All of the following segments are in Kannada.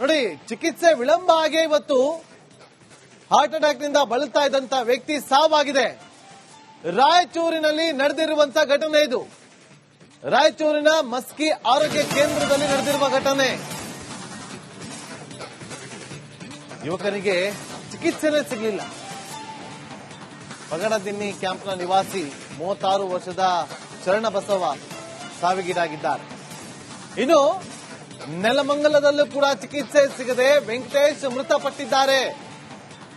ನೋಡಿ, ಚಿಕಿತ್ಸೆ ವಿಳಂಬ ಆಗಿ ಇವತ್ತು ಹಾರ್ಟ್ ಅಟ್ಯಾಕ್ ನಿಂದ ಬಳಲ್ತಾ ಇದ್ದಂತ ವ್ಯಕ್ತಿ ಸಾವಾಗಿದೆ. ರಾಯಚೂರಿನಲ್ಲಿ ನಡೆದಿರುವಂತ ಘಟನೆ ಇದು. ರಾಯಚೂರಿನ ಮಸ್ಕಿ ಆರೋಗ್ಯ ಕೇಂದ್ರದಲ್ಲಿ ನಡೆದಿರುವ ಘಟನೆ. ಯುವಕನಿಗೆ ಚಿಕಿತ್ಸೆನೇ ಸಿಗಲಿಲ್ಲ. ಪಗಡದಿನ್ನಿ ಕ್ಯಾಂಪ್ನ ನಿವಾಸಿ 36 ವರ್ಷದ ಶರಣಬಸವ ಸಾವಿಗೀಡಾಗಿದ್ದಾರೆ. ಇನ್ನು ನೆಲಮಂಗಲದಲ್ಲೂ ಕೂಡ ಚಿಕಿತ್ಸೆ ಸಿಗದೆ ವೆಂಕಟೇಶ್ ಮೃತಪಟ್ಟಿದ್ದಾರೆ.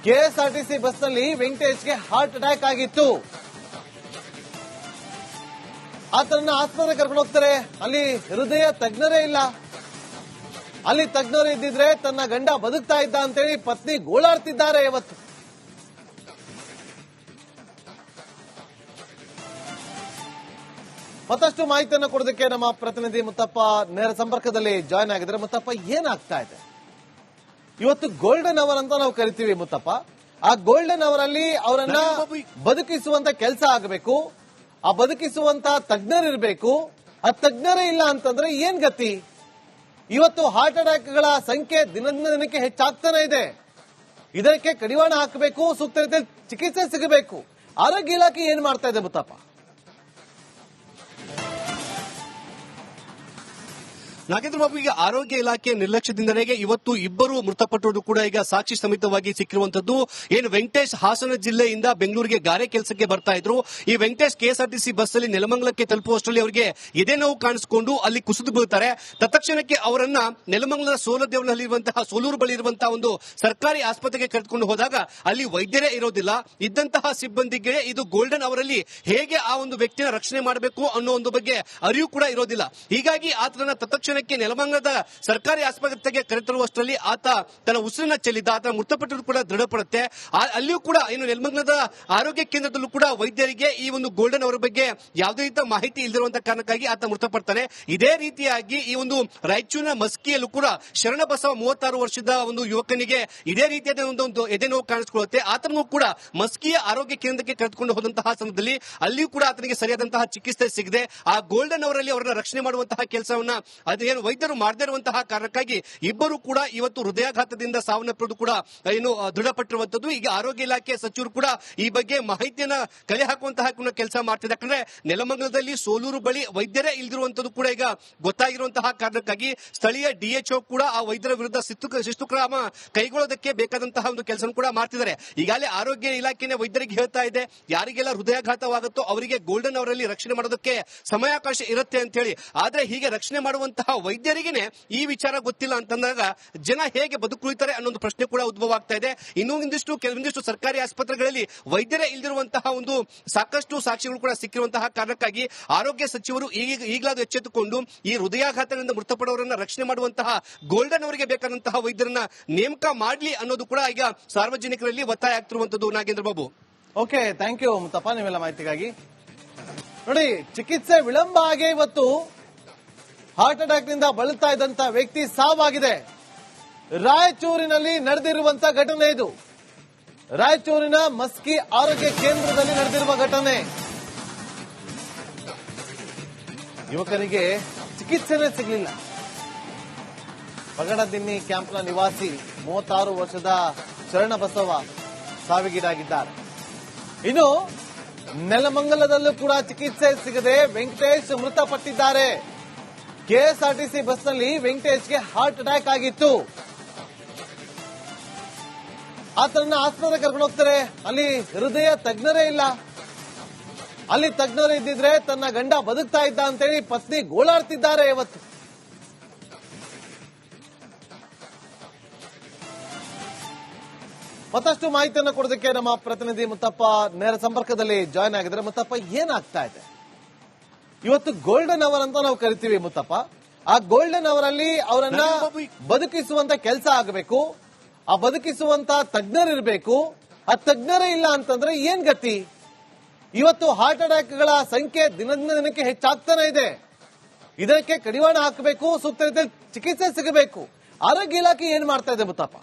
ಕೆಎಸ್ಆರ್ಟಿಸಿ ಬಸ್ನಲ್ಲಿ ವೆಂಕಟೇಶ್ಗೆ ಹಾರ್ಟ್ ಅಟ್ಯಾಕ್ ಆಗಿತ್ತು. ಆತನನ್ನ ಆಸ್ಪತ್ರೆಗೆ ಕರ್ಕೊಂಡು ಹೋಗ್ತಾರೆ. ಅಲ್ಲಿ ಹೃದಯ ತಜ್ಞರೇ ಇಲ್ಲ. ಅಲ್ಲಿ ತಜ್ಞರು ಇದ್ದಿದ್ರೆ ತನ್ನ ಗಂಡ ಬದುಕ್ತಾ ಇದ್ದ ಅಂತೇಳಿ ಪತ್ನಿ ಗೋಳಾಡ್ತಿದ್ದಾರೆ. ಇವತ್ತು ಮತ್ತಷ್ಟು ಮಾಹಿತಿಯನ್ನು ಕೊಡೋದಕ್ಕೆ ನಮ್ಮ ಪ್ರತಿನಿಧಿ ಮುತ್ತಪ್ಪ ನೇರ ಸಂಪರ್ಕದಲ್ಲಿ ಜಾಯ್ನ್ ಆಗಿದ್ದಾರೆ. ಮುತ್ತಪ್ಪ, ಏನಾಗ್ತಾ ಇದೆ? ಇವತ್ತು ಗೋಲ್ಡನ್ ಅವರ್ ಅಂತ ನಾವು ಕರಿತೀವಿ ಮುತ್ತಪ್ಪ. ಆ ಗೋಲ್ಡನ್ ಅವರ್ ಅಲ್ಲಿ ಅವರನ್ನ ಬದುಕಿಸುವಂತ ಕೆಲಸ ಆಗಬೇಕು. ಆ ಬದುಕಿಸುವಂತ ತಜ್ಞರಿರ್ಬೇಕು. ಆ ತಜ್ಞರೇ ಇಲ್ಲ ಅಂತಂದ್ರೆ ಏನ್ ಗತಿ? ಇವತ್ತು ಹಾರ್ಟ್ ಅಟ್ಯಾಕ್ಗಳ ಸಂಖ್ಯೆ ದಿನದಿಂದ ದಿನಕ್ಕೆ ಹೆಚ್ಚಾಗ್ತಾನೆ ಇದೆ. ಇದಕ್ಕೆ ಕಡಿವಾಣ ಹಾಕಬೇಕು, ಸೂಕ್ತ ರೀತಿಯಲ್ಲಿ ಚಿಕಿತ್ಸೆ ಸಿಗಬೇಕು. ಆರೋಗ್ಯ ಇಲಾಖೆ ಏನ್ ಮಾಡ್ತಾ ಇದೆ ಮುತ್ತಪ್ಪ? ನಾಗೇಂದ್ರ ಬಾಬು, ಈಗ ಆರೋಗ್ಯ ಇಲಾಖೆ ನಿರ್ಲಕ್ಷ್ಯದಿಂದಲೇ ಇವತ್ತು ಇಬ್ಬರು ಮೃತಪಟ್ಟರು ಕೂಡ ಈಗ ಸಾಕ್ಷಿ ಸಮೇತವಾಗಿ ಸಿಕ್ಕಿರುವಂತದ್ದು. ಏನು ವೆಂಕಟೇಶ್ ಹಾಸನ ಜಿಲ್ಲೆಯಿಂದ ಬೆಂಗಳೂರಿಗೆ ಗಾರೆ ಕೆಲಸಕ್ಕೆ ಬರ್ತಾ ಇದ್ರು. ಈ ವೆಂಕಟೇಶ್ ಕೆಎಸ್ಆರ್ಟಿಸಿ ಬಸ್ ಅಲ್ಲಿ ನೆಲಮಂಗಲಕ್ಕೆ ತಲುಪುವಷ್ಟರಲ್ಲಿ ಅವರಿಗೆ ಎದೆ ನೋವು ಕಾಣಿಸಿಕೊಂಡು ಅಲ್ಲಿ ಕುಸಿದು ಬೀಳ್ತಾರೆ. ತತ್ಕ್ಷಣಕ್ಕೆ ಅವರನ್ನ ನೆಲಮಂಗಲದ ಸೋಲದೇವನಲ್ಲಿರುವಂತಹ ಸೋಲೂರು ಬಳಿ ಇರುವಂತಹ ಒಂದು ಸರ್ಕಾರಿ ಆಸ್ಪತ್ರೆಗೆ ಕರೆದುಕೊಂಡು ಹೋದಾಗ ಅಲ್ಲಿ ವೈದ್ಯರೇ ಇರೋದಿಲ್ಲ. ಇದ್ದಂತಹ ಸಿಬ್ಬಂದಿಗೆ ಇದು ಗೋಲ್ಡನ್ ಅವರಲ್ಲಿ ಹೇಗೆ ಆ ಒಂದು ವ್ಯಕ್ತಿನ ರಕ್ಷಣೆ ಮಾಡಬೇಕು ಅನ್ನೋ ಒಂದು ಬಗ್ಗೆ ಅರಿವು ಕೂಡ ಇರೋದಿಲ್ಲ. ಹೀಗಾಗಿ ಆತನ ತತ್ಕ್ಷಣ ನೆಲಮಂಗಲದ ಸರ್ಕಾರಿ ಆಸ್ಪತ್ರೆಗೆ ಕರೆತರುವಷ್ಟರಲ್ಲಿ ಆತ ತನ್ನ ಉಸಿರನ್ನ ಚೆಲ್ಲಿದ್ದ. ಆತ ಮೃತಪಟ್ಟರು ಕೂಡ ದೃಢಪಡುತ್ತೆ. ಅಲ್ಲಿಯೂ ಕೂಡ ಏನು ನೆಲಮಂಗಲದ ಆರೋಗ್ಯ ಕೇಂದ್ರದಲ್ಲೂ ಕೂಡ ವೈದ್ಯರಿಗೆ ಈ ಒಂದು ಗೋಲ್ಡನ್ ಅವರ ಬಗ್ಗೆ ಯಾವುದೇ ರೀತಿಯ ಮಾಹಿತಿ ಇಲ್ಲದಿರುವಂತಹ ಕಾರಣಕ್ಕಾಗಿ ಆತ ಮೃತಪಡ್ತಾನೆ. ಇದೇ ರೀತಿಯಾಗಿ ಈ ಒಂದು ರಾಯಚೂರಿನ ಮಸ್ಕಿಯಲ್ಲೂ ಕೂಡ ಶರಣಬಸವ 36 ವರ್ಷದ ಒಂದು ಯುವಕನಿಗೆ ಇದೇ ರೀತಿಯಾದ ಒಂದು ಎದೆ ನೋವು ಕಾಣಿಸಿಕೊಳ್ಳುತ್ತೆ. ಆತನಿಗೂ ಕೂಡ ಮಸ್ಕಿಯ ಆರೋಗ್ಯ ಕೇಂದ್ರಕ್ಕೆ ಕರೆದುಕೊಂಡು ಹೋದಂತಹ ಸಮಯದಲ್ಲಿ ಅಲ್ಲಿಯೂ ಕೂಡ ಆತನಿಗೆ ಸರಿಯಾದಂತಹ ಚಿಕಿತ್ಸೆ ಸಿಗದೆ ಆ ಗೋಲ್ಡನ್ ಅವರಲ್ಲಿ ಅವರನ್ನ ರಕ್ಷಣೆ ಮಾಡುವಂತಹ ಕೆಲಸವನ್ನ ಏನು ವೈದ್ಯರು ಮಾಡದೇ ಇರುವಂತಹ ಕಾರಣಕ್ಕಾಗಿ ಇಬ್ಬರು ಕೂಡ ಇವತ್ತು ಹೃದಯಾಘಾತದಿಂದ ಸಾವನ್ನಪ್ಪಿರುವುದು ಕೂಡ ಏನು ದೃಢಪಟ್ಟಿರುವಂತದ್ದು. ಈಗ ಆರೋಗ್ಯ ಇಲಾಖೆ ಸಚಿವರು ಕೂಡ ಈ ಬಗ್ಗೆ ಮಾಹಿತಿಯನ್ನ ಕಲೆ ಹಾಕುವಂತಹ ಕೆಲಸ ಮಾಡ್ತಿದೆ. ಯಾಕಂದ್ರೆ ನೆಲಮಂಗಲದಲ್ಲಿ ಸೋಲೂರು ಬಳಿ ವೈದ್ಯರೇ ಇಲ್ದಿರುವಂತದ್ದು ಕೂಡ ಈಗ ಗೊತ್ತಾಗಿರುವಂತಹ ಕಾರಣಕ್ಕಾಗಿ ಸ್ಥಳೀಯ ಡಿಎಚ್ಒ ಕೂಡ ಆ ವೈದ್ಯರ ವಿರುದ್ಧ ಶಿಸ್ತು ಕ್ರಮ ಕೈಗೊಳ್ಳೋದಕ್ಕೆ ಬೇಕಾದಂತಹ ಒಂದು ಕೆಲಸ ಕೂಡ ಮಾಡ್ತಿದ್ದಾರೆ. ಈಗಾಗಲೇ ಆರೋಗ್ಯ ಇಲಾಖೆನೇ ವೈದ್ಯರಿಗೆ ಹೇಳ್ತಾ ಇದೆ, ಯಾರಿಗೆಲ್ಲ ಹೃದಯಾಘಾತವಾಗುತ್ತೋ ಅವರಿಗೆ ಗೋಲ್ಡನ್ ಅವರಲ್ಲಿ ರಕ್ಷಣೆ ಮಾಡೋದಕ್ಕೆ ಸಮಯಾವಕಾಶ ಇರುತ್ತೆ ಅಂತ ಹೇಳಿ. ಆದ್ರೆ ಹೀಗೆ ರಕ್ಷಣೆ ಮಾಡುವಂತಹ ವೈದ್ಯರಿಗೇನೆ ಈ ವಿಚಾರ ಗೊತ್ತಿಲ್ಲ ಅಂತಂದಾಗ ಜನ ಹೇಗೆ ಬದುಕುಳಿತಾರೆ ಅನ್ನೋ ಪ್ರಶ್ನೆ ಕೂಡ ಉದ್ಭವ ಆಗ್ತಾ ಇದೆ. ಕೆಲವೊಂದಿಷ್ಟು ಸರ್ಕಾರಿ ಆಸ್ಪತ್ರೆಗಳಲ್ಲಿ ವೈದ್ಯರೇ ಇಲ್ದಿರುವಂತಹ ಒಂದು ಸಾಕಷ್ಟು ಸಾಕ್ಷಿಗಳು ಕೂಡ ಸಿಕ್ಕಿರುವಂತಹ ಕಾರಣಕ್ಕಾಗಿ ಆರೋಗ್ಯ ಸಚಿವರು ಈಗಲಾದರೂ ಎಚ್ಚೆತ್ತುಕೊಂಡು ಈ ಹೃದಯಾಘಾತದಿಂದ ಮೃತಪಡುವವರನ್ನ ರಕ್ಷಣೆ ಮಾಡುವಂತಹ ಗೋಲ್ಡನ್ ಅವರಿಗೆ ಬೇಕಾದಂತಹ ವೈದ್ಯರನ್ನ ನೇಮಕ ಮಾಡಲಿ ಅನ್ನೋದು ಕೂಡ ಈಗ ಸಾರ್ವಜನಿಕರಲ್ಲಿ ಒತ್ತಾಯ ಆಗ್ತಿರುವಂತದ್ದು. Nagendra Babu, okay, thank you Muthappa ನಿಮ್ಮೆಲ್ಲ ಮಾಹಿತಿಗಾಗಿ. ನೋಡಿ, ಚಿಕಿತ್ಸೆ ವಿಳಂಬ ಆಗಿ ಇವತ್ತು ಹಾರ್ಟ್ ಅಟ್ಯಾಕ್ ನಿಂದ ಬಳಲ್ತಾ ಇದ್ದಂತ ವ್ಯಕ್ತಿ ಸಾವಾಗಿದೆ. ರಾಯಚೂರಿನಲ್ಲಿ ನಡೆದಿರುವಂತ ಘಟನೆ ಇದು. ರಾಯಚೂರಿನ ಮಸ್ಕಿ ಆರೋಗ್ಯ ಕೇಂದ್ರದಲ್ಲಿ ನಡೆದಿರುವ ಘಟನೆ. ಯುವಕನಿಗೆ ಚಿಕಿತ್ಸೆನೇ ಸಿಗಲಿಲ್ಲ. ಪಗಡದಿನ್ನಿ ಕ್ಯಾಂಪ್ನ ನಿವಾಸಿ 36 ವರ್ಷದ ಶರಣಬಸವ ಸಾವಿಗೀಡಾಗಿದ್ದಾರೆ. ಇನ್ನು ನೆಲಮಂಗಲದಲ್ಲೂ ಕೂಡ ಚಿಕಿತ್ಸೆ ಸಿಗದೆ ವೆಂಕಟೇಶ್ ಮೃತಪಟ್ಟಿದ್ದಾರೆ. ಕೆಎಸ್ಆರ್ಟಿಸಿ ಬಸ್ನಲ್ಲಿ ವೆಂಕಟೇಶ್ಗೆ ಹಾರ್ಟ್ ಅಟ್ಯಾಕ್ ಆಗಿತ್ತು. ಆತನನ್ನ ಆಸ್ಪತ್ರೆಗೆ ಕರ್ಕೊಂಡು ಹೋಗ್ತಾರೆ. ಅಲ್ಲಿ ಹೃದಯ ತಜ್ಞರೇ ಇಲ್ಲ. ಅಲ್ಲಿ ತಜ್ಞರು ಇದ್ದಿದ್ರೆ ತನ್ನ ಗಂಡ ಬದುಕ್ತಾ ಇದ್ದ ಅಂತೇಳಿ ಪತ್ನಿ ಗೋಳಾಡ್ತಿದ್ದಾರೆ. ಇವತ್ತು ಮತ್ತಷ್ಟು ಮಾಹಿತಿಯನ್ನು ಕೊಡೋದಕ್ಕೆ ನಮ್ಮ ಪ್ರತಿನಿಧಿ ಮುತ್ತಪ್ಪ ನೇರ ಸಂಪರ್ಕದಲ್ಲಿ ಜಾಯ್ನ್ ಆಗಿದ್ದಾರೆ. ಮುತ್ತಪ್ಪ, ಏನಾಗ್ತಾ ಇದೆ? ಇವತ್ತು ಗೋಲ್ಡನ್ ಅವರ್ ಅಂತ ನಾವು ಕರಿತೀವಿ ಮುತ್ತಪ್ಪ. ಆ ಗೋಲ್ಡನ್ ಅವರ್ ಅಲ್ಲಿ ಅವರನ್ನ ಬದುಕಿಸುವಂತ ಕೆಲಸ ಆಗಬೇಕು. ಆ ಬದುಕಿಸುವಂತ ತಜ್ಞರಿರ್ಬೇಕು. ಆ ತಜ್ಞರೇ ಇಲ್ಲ ಅಂತಂದ್ರೆ ಏನ್ ಗತಿ? ಇವತ್ತು ಹಾರ್ಟ್ ಅಟ್ಯಾಕ್ಗಳ ಸಂಖ್ಯೆ ದಿನದಿಂದ ದಿನಕ್ಕೆ ಹೆಚ್ಚಾಗ್ತಾನೆ ಇದೆ. ಇದಕ್ಕೆ ಕಡಿವಾಣ ಹಾಕಬೇಕು, ಸೂಕ್ತ ರೀತಿಯಲ್ಲಿ ಚಿಕಿತ್ಸೆ ಸಿಗಬೇಕು. ಆರೋಗ್ಯ ಇಲಾಖೆ ಏನ್ ಮಾಡ್ತಾ ಇದೆ ಮುತ್ತಪ್ಪ?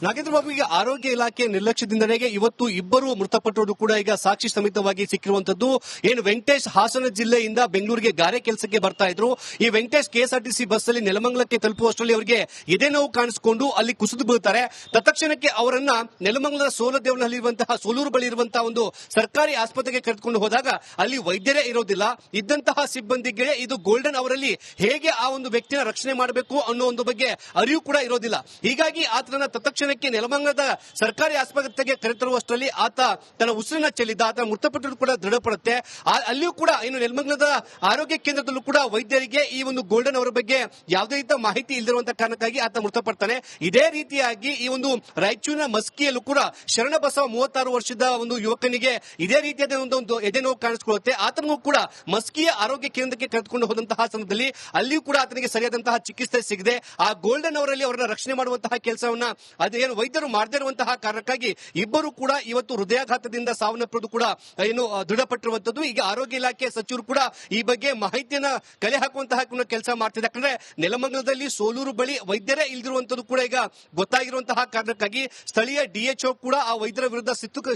ನಾಗೇಂದ್ರ ಬಾಬು, ಈಗ ಆರೋಗ್ಯ ಇಲಾಖೆ ನಿರ್ಲಕ್ಷ್ಯದಿಂದಲೇ ಇವತ್ತು ಇಬ್ಬರು ಮೃತಪಟ್ಟರು ಕೂಡ ಈಗ ಸಾಕ್ಷಿ ಸಮೇತವಾಗಿ ಸಿಕ್ಕಿರುವಂತದ್ದು. ಏನು ವೆಂಕಟೇಶ್ ಹಾಸನ ಜಿಲ್ಲೆಯಿಂದ ಬೆಂಗಳೂರಿಗೆ ಗಾರೆ ಕೆಲಸಕ್ಕೆ ಬರ್ತಾ ಇದ್ರು. ಈ ವೆಂಕಟೇಶ್ ಕೆಎಸ್ಆರ್ಟಿಸಿ ಬಸ್ ಅಲ್ಲಿ ನೆಲಮಂಗಲಕ್ಕೆ ತಲುಪುವಷ್ಟರಲ್ಲಿ ಅವರಿಗೆ ಎದೆ ನೋವು ಕಾಣಿಸಿಕೊಂಡು ಅಲ್ಲಿ ಕುಸಿದು ಬೀಳ್ತಾರೆ. ತತ್ಕ್ಷಣಕ್ಕೆ ಅವರನ್ನ ನೆಲಮಂಗಲದ ಸೋಲೂರು ಬಳಿ ಇರುವಂತಹ ಒಂದು ಸರ್ಕಾರಿ ಆಸ್ಪತ್ರೆಗೆ ಕರೆದುಕೊಂಡು ಹೋದಾಗ ಅಲ್ಲಿ ವೈದ್ಯರೇ ಇರೋದಿಲ್ಲ. ಇದ್ದಂತಹ ಸಿಬ್ಬಂದಿಗೆ ಇದು ಗೋಲ್ಡನ್ ಅವರಲ್ಲಿ ಹೇಗೆ ಆ ಒಂದು ವ್ಯಕ್ತಿನ ರಕ್ಷಣೆ ಮಾಡಬೇಕು ಅನ್ನೋ ಒಂದು ಬಗ್ಗೆ ಅರಿವು ಕೂಡ ಇರೋದಿಲ್ಲ. ಹೀಗಾಗಿ ಆತನ ತತ್ಕ್ಷಣಕ್ಕೆ ನೆಲಮಂಗಲದ ಸರ್ಕಾರಿ ಆಸ್ಪತ್ರೆಗೆ ಕರೆತರುವಷ್ಟರಲ್ಲಿ ಆತ ತನ್ನ ಉಸಿರನ್ನ ಚೆಲ್ಲಿದ್ದ. ಆತ ಮೃತಪಟ್ಟರು ಕೂಡ ದೃಢಪಡುತ್ತೆ. ಅಲ್ಲಿಯೂ ಕೂಡ ಇನ್ನು ನೆಲಮಂಗಲದ ಆರೋಗ್ಯ ಕೇಂದ್ರದಲ್ಲೂ ಕೂಡ ವೈದ್ಯರಿಗೆ ಈ ಒಂದು ಗೋಲ್ಡನ್ ಅವರ ಬಗ್ಗೆ ಯಾವುದೇ ರೀತಿಯ ಮಾಹಿತಿ ಇಲ್ಲದಿರುವಂತಹ ಕಾರಣಕ್ಕಾಗಿ ಆತ ಮೃತಪಡ್ತಾನೆ. ಇದೇ ರೀತಿಯಾಗಿ ಈ ಒಂದು ರಾಯಚೂರಿನ ಮಸ್ಕಿಯಲ್ಲೂ ಕೂಡ ಶರಣಬಸವ 36 ವರ್ಷದ ಒಂದು ಯುವಕನಿಗೆ ಇದೇ ರೀತಿಯಾದ ಒಂದು ಎದೆ ನೋವು ಕಾಣಿಸಿಕೊಳ್ಳುತ್ತೆ. ಆತನಿಗೂ ಕೂಡ ಮಸ್ಕಿಯ ಆರೋಗ್ಯ ಕೇಂದ್ರಕ್ಕೆ ಕರೆದುಕೊಂಡು ಹೋದಂತಹ ಸಂದರ್ಭದಲ್ಲಿ ಅಲ್ಲಿಯೂ ಕೂಡ ಆತನಿಗೆ ಸರಿಯಾದಂತಹ ಚಿಕಿತ್ಸೆ ಸಿಗದೆ ಆ ಗೋಲ್ಡನ್ ಅವರಲ್ಲಿ ಅವರನ್ನ ರಕ್ಷಣೆ ಮಾಡುವಂತಹ ಕೆಲಸವನ್ನ ಅದೇನು ವೈದ್ಯರು ಮಾಡದೇ ಇರುವಂತಹ ಕಾರಣಕ್ಕಾಗಿ ಇಬ್ಬರು ಕೂಡ ಇವತ್ತು ಹೃದಯಾಘಾತದಿಂದ ಸಾವನ್ನಪ್ಪಿರುವುದು ಕೂಡ ಏನು ದೃಢಪಟ್ಟಿರುವಂತದ್ದು. ಈಗ ಆರೋಗ್ಯ ಇಲಾಖೆ ಸಚಿವರು ಕೂಡ ಈ ಬಗ್ಗೆ ಮಾಹಿತಿಯನ್ನ ಕಲೆ ಹಾಕುವಂತಹ ಕೆಲಸ ಮಾಡ್ತಿದೆ. ಯಾಕಂದ್ರೆ ನೆಲಮಂಗಲದಲ್ಲಿ ಸೋಲೂರು ಬಳಿ ವೈದ್ಯರೇ ಇಲ್ದಿರುವಂತದ್ದು ಕೂಡ ಈಗ ಗೊತ್ತಾಗಿರುವಂತಹ ಕಾರಣಕ್ಕಾಗಿ ಸ್ಥಳೀಯ ಡಿಎಚ್ಒ ಕೂಡ ಆ ವೈದ್ಯರ ವಿರುದ್ಧ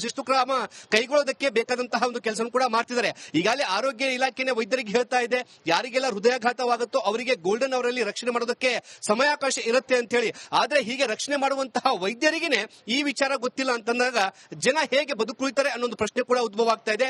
ಶಿಸ್ತು ಕ್ರಮ ಕೈಗೊಳ್ಳೋದಕ್ಕೆ ಬೇಕಾದಂತಹ ಒಂದು ಕೆಲಸ ಕೂಡ ಮಾಡ್ತಿದ್ದಾರೆ. ಈಗಾಗಲೇ ಆರೋಗ್ಯ ಇಲಾಖೆನೇ ವೈದ್ಯರಿಗೆ ಹೇಳ್ತಾ ಇದೆ, ಯಾರಿಗೆಲ್ಲ ಹೃದಯಾಘಾತವಾಗುತ್ತೋ ಅವರಿಗೆ ಗೋಲ್ಡನ್ ಅವರಲ್ಲಿ ರಕ್ಷಣೆ ಮಾಡೋದಕ್ಕೆ ಸಮಯಾವಕಾಶ ಇರುತ್ತೆ ಅಂತ ಹೇಳಿ. ಆದ್ರೆ ಹೀಗೆ ರಕ್ಷಣೆ ಮಾಡುವಂತಹ ವೈದ್ಯರಿಗೇನೆ ಈ ವಿಚಾರ ಗೊತ್ತಿಲ್ಲ ಅಂತಂದಾಗ ಜನ ಹೇಗೆ ಬದುಕುಳಿತಾರೆ ಅನ್ನೋ ಪ್ರಶ್ನೆ ಕೂಡ ಉದ್ಭವ ಆಗ್ತಾ ಇದೆ.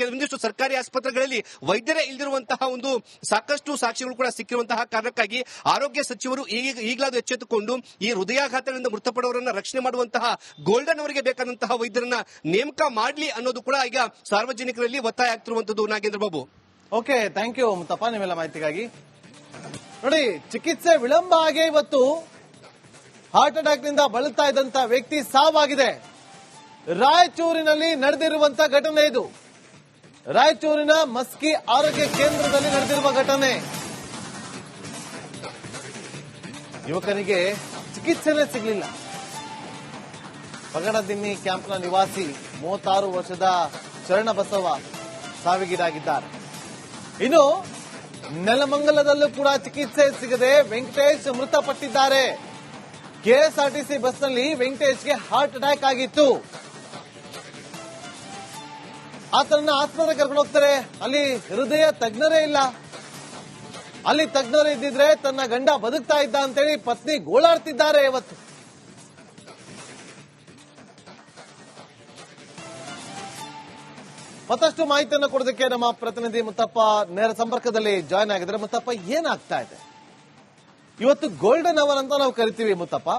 ಕೆಲವೊಂದಿಷ್ಟು ಸರ್ಕಾರಿ ಆಸ್ಪತ್ರೆಗಳಲ್ಲಿ ವೈದ್ಯರೇ ಇಲ್ದಿರುವಂತಹ ಒಂದು ಸಾಕಷ್ಟು ಸಾಕ್ಷಿಗಳು ಕೂಡ ಸಿಕ್ಕಿರುವಂತಹ ಕಾರಣಕ್ಕಾಗಿ ಆರೋಗ್ಯ ಸಚಿವರು ಈಗಲಾದರೂ ಎಚ್ಚೆತ್ತುಕೊಂಡು ಈ ಹೃದಯಾಘಾತದಿಂದ ಮೃತಪಡುವವರನ್ನ ರಕ್ಷಣೆ ಮಾಡುವಂತಹ ಗೋಲ್ಡನ್ ಅವರಿಗೆ ಬೇಕಾದಂತಹ ವೈದ್ಯರನ್ನ ನೇಮಕ ಮಾಡಲಿ ಅನ್ನೋದು ಕೂಡ ಈಗ ಸಾರ್ವಜನಿಕರಲ್ಲಿ ಒತ್ತಾಯ ಆಗ್ತಿರುವಂತದ್ದು. Nagendra Babu, okay, thank you Muthappa ನಿಮ್ಮೆಲ್ಲ ಮಾಹಿತಿಗಾಗಿ. ನೋಡಿ, ಚಿಕಿತ್ಸೆ ವಿಳಂಬ ಆಗಿ ಇವತ್ತು ಹಾರ್ಟ್ ಅಟ್ಯಾಕ್ ನಿಂದ ಬಳಲ್ತಾ ಇದ್ದಂತ ವ್ಯಕ್ತಿ ಸಾವಾಗಿದೆ. ರಾಯಚೂರಿನಲ್ಲಿ ನಡೆದಿರುವಂತಹ ಘಟನೆ ಇದು. ರಾಯಚೂರಿನ ಮಸ್ಕಿ ಆರೋಗ್ಯ ಕೇಂದ್ರದಲ್ಲಿ ನಡೆದಿರುವ ಘಟನೆ. ಯುವಕನಿಗೆ ಚಿಕಿತ್ಸೆನೇ ಸಿಗಲಿಲ್ಲ. ಪಗಡದಿನ್ನಿ ಕ್ಯಾಂಪ್ನ ನಿವಾಸಿ 36 ವರ್ಷದ ಶರಣಬಸವ ಸಾವಿಗೀಡಾಗಿದ್ದಾರೆ. ಇನ್ನು ನೆಲಮಂಗಲದಲ್ಲೂ ಕೂಡ ಚಿಕಿತ್ಸೆ ಸಿಗದೆ ವೆಂಕಟೇಶ್ ಮೃತಪಟ್ಟಿದ್ದಾರೆ. ಕೆಎಸ್ಆರ್ಟಿಸಿ ಬಸ್ನಲ್ಲಿ ವೆಂಕಟೇಶ್ಗೆ ಹಾರ್ಟ್ ಅಟ್ಯಾಕ್ ಆಗಿತ್ತು. ಆತನನ್ನ ಆಸ್ಪತ್ರೆಗೆ ಕರ್ಕೊಂಡು ಹೋಗ್ತಾರೆ. ಅಲ್ಲಿ ಹೃದಯ ತಜ್ಞರೇ ಇಲ್ಲ. ಅಲ್ಲಿ ತಜ್ಞರು ಇದ್ದಿದ್ರೆ ತನ್ನ ಗಂಡ ಬದುಕ್ತಾ ಇದ್ದ ಅಂತೇಳಿ ಪತ್ನಿ ಗೋಳಾಡ್ತಿದ್ದಾರೆ ಇವತ್ತು. ಮತ್ತಷ್ಟು ಮಾಹಿತಿಯನ್ನು ಕೊಡೋದಕ್ಕೆ ನಮ್ಮ ಪ್ರತಿನಿಧಿ ಮುತ್ತಪ್ಪ ನೇರ ಸಂಪರ್ಕದಲ್ಲಿ ಜಾಯ್ನ್ ಆಗಿದ್ದಾರೆ. ಮುತ್ತಪ್ಪ, ಏನಾಗ್ತಾ ಇದೆ ಇವತ್ತು? ಗೋಲ್ಡನ್ ಅವರ್ ಅಂತ ನಾವು ಕರಿತೀವಿ ಮುತ್ತಪ್ಪ.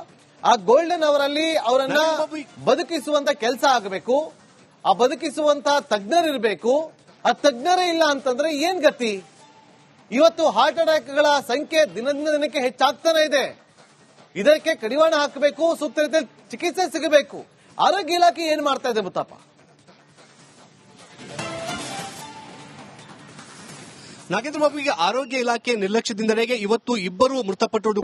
ಆ ಗೋಲ್ಡನ್ ಅವರಲ್ಲಿ ಅವರನ್ನ ಬದುಕಿಸುವಂತ ಕೆಲಸ ಆಗಬೇಕು. ಆ ಬದುಕಿಸುವಂತ ತಜ್ಞರಿರ್ಬೇಕು. ಆ ತಜ್ಞರೇ ಇಲ್ಲ ಅಂತಂದ್ರೆ ಏನ್ ಗತಿ? ಇವತ್ತು ಹಾರ್ಟ್ ಅಟ್ಯಾಕ್ಗಳ ಸಂಖ್ಯೆ ದಿನದಿಂದ ದಿನಕ್ಕೆ ಹೆಚ್ಚಾಗ್ತಾನೆ ಇದೆ. ಇದಕ್ಕೆ ಕಡಿವಾಣ ಹಾಕಬೇಕು, ಸೂಕ್ತ ರೀತಿಯಲ್ಲಿ ಚಿಕಿತ್ಸೆ ಸಿಗಬೇಕು. ಆರೋಗ್ಯ ಇಲಾಖೆ ಏನ್ ಮಾಡ್ತಾ ಇದೆ ಮುತ್ತಪ್ಪ? ನಾಗೇಂದ್ರ ಬಾಬು, ಈಗ ಆರೋಗ್ಯ ಇಲಾಖೆ ನಿರ್ಲಕ್ಷ್ಯದಿಂದಲೇ ಇವತ್ತು ಇಬ್ಬರು ಮೃತಪಟ್ಟರು.